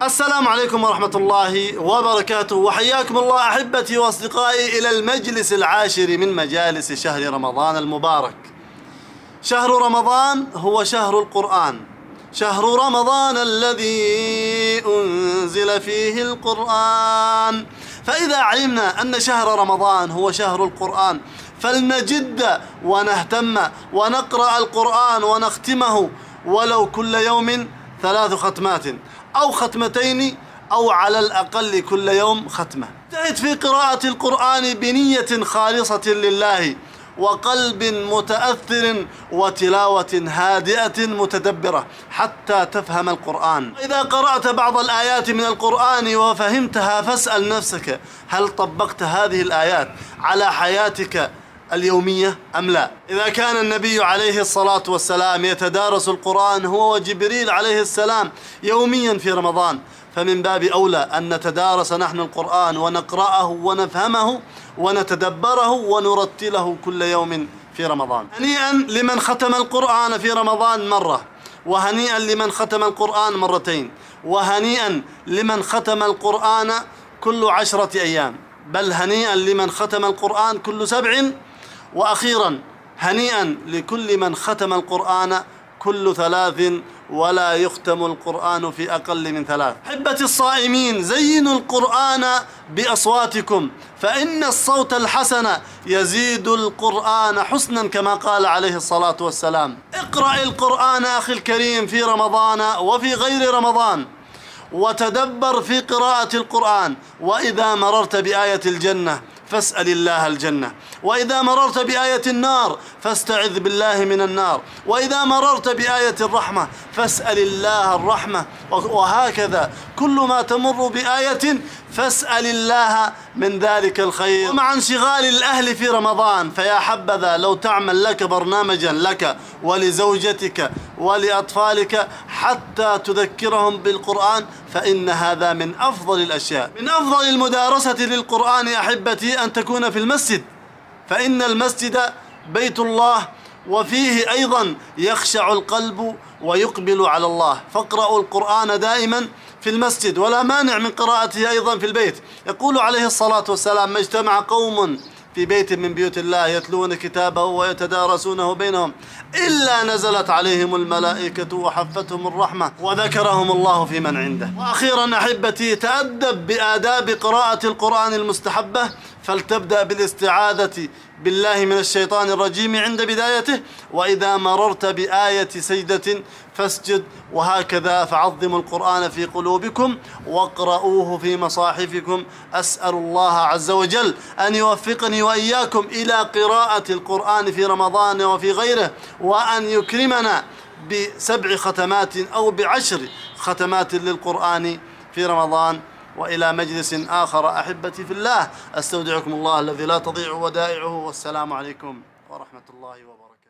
السلام عليكم ورحمة الله وبركاته، وحياكم الله أحبتي وأصدقائي إلى المجلس العاشر من مجالس شهر رمضان المبارك. شهر رمضان هو شهر القرآن، شهر رمضان الذي أنزل فيه القرآن. فإذا علمنا أن شهر رمضان هو شهر القرآن فلنجد ونهتم ونقرأ القرآن ونختمه ولو كل يوم 3 ختمات أو ختمتين، أو على الأقل كل يوم ختمة. اجتهد في قراءة القرآن بنية خالصة لله وقلب متأثر وتلاوة هادئة متدبرة حتى تفهم القرآن. إذا قرأت بعض الآيات من القرآن وفهمتها فاسأل نفسك: هل طبقت هذه الآيات على حياتك اليومية أم لا؟ إذا كان النبي عليه الصلاة والسلام يتدارس القرآن هو وجبريل عليه السلام يوميا في رمضان، فمن باب أولى أن نتدارس نحن القرآن ونقرأه ونفهمه ونتدبره ونرتله كل يوم في رمضان. هنيئا لمن ختم القرآن في رمضان مرة، وهنيئا لمن ختم القرآن مرتين، وهنيئا لمن ختم القرآن كل 10 أيام، بل هنيئا لمن ختم القرآن كل 7، وأخيرا هنيئا لكل من ختم القرآن كل 3، ولا يختم القرآن في أقل من 3. أحبتي الصائمين، زينوا القرآن بأصواتكم، فإن الصوت الحسن يزيد القرآن حسنا كما قال عليه الصلاة والسلام. اقرأ القرآن أخي الكريم في رمضان وفي غير رمضان، وتدبر في قراءة القرآن. وإذا مررت بآية الجنة فاسأل الله الجنة، وإذا مررت بآية النار فاستعذ بالله من النار، وإذا مررت بآية الرحمة فاسأل الله الرحمة، وهكذا كل ما تمر بآية فاسأل الله من ذلك الخير. ومع انشغال الأهل في رمضان فيا حبذا لو تعمل لك برنامجا لك ولزوجتك ولأطفالك حتى تذكرهم بالقرآن، فإن هذا من أفضل الأشياء. من أفضل المدارسة للقرآن أحبتي أن تكون في المسجد، فإن المسجد بيت الله، وفيه أيضا يخشع القلب ويقبل على الله. فاقرأوا القرآن دائما في المسجد، ولا مانع من قراءته أيضا في البيت. يقول عليه الصلاة والسلام: ما اجتمع قوم في بيت من بيوت الله يتلون كتابه ويتدارسونه بينهم إلا نزلت عليهم الملائكة وحفتهم الرحمة وذكرهم الله في من عنده. وأخيرا أحبتي، تأدب بآداب قراءة القرآن المستحبة، فلتبدأ بالاستعاذة بالله من الشيطان الرجيم عند بدايته، وإذا مررت بآية سجدة فاسجد، وهكذا فعظموا القرآن في قلوبكم واقرؤوه في مصاحفكم. أسأل الله عز وجل أن يوفقني وإياكم إلى قراءة القرآن في رمضان وفي غيره، وأن يكرمنا ب7 ختمات أو ب10 ختمات للقرآن في رمضان. وإلى مجلس آخر أحبتي في الله، أستودعكم الله الذي لا تضيع ودائعه، والسلام عليكم ورحمة الله وبركاته.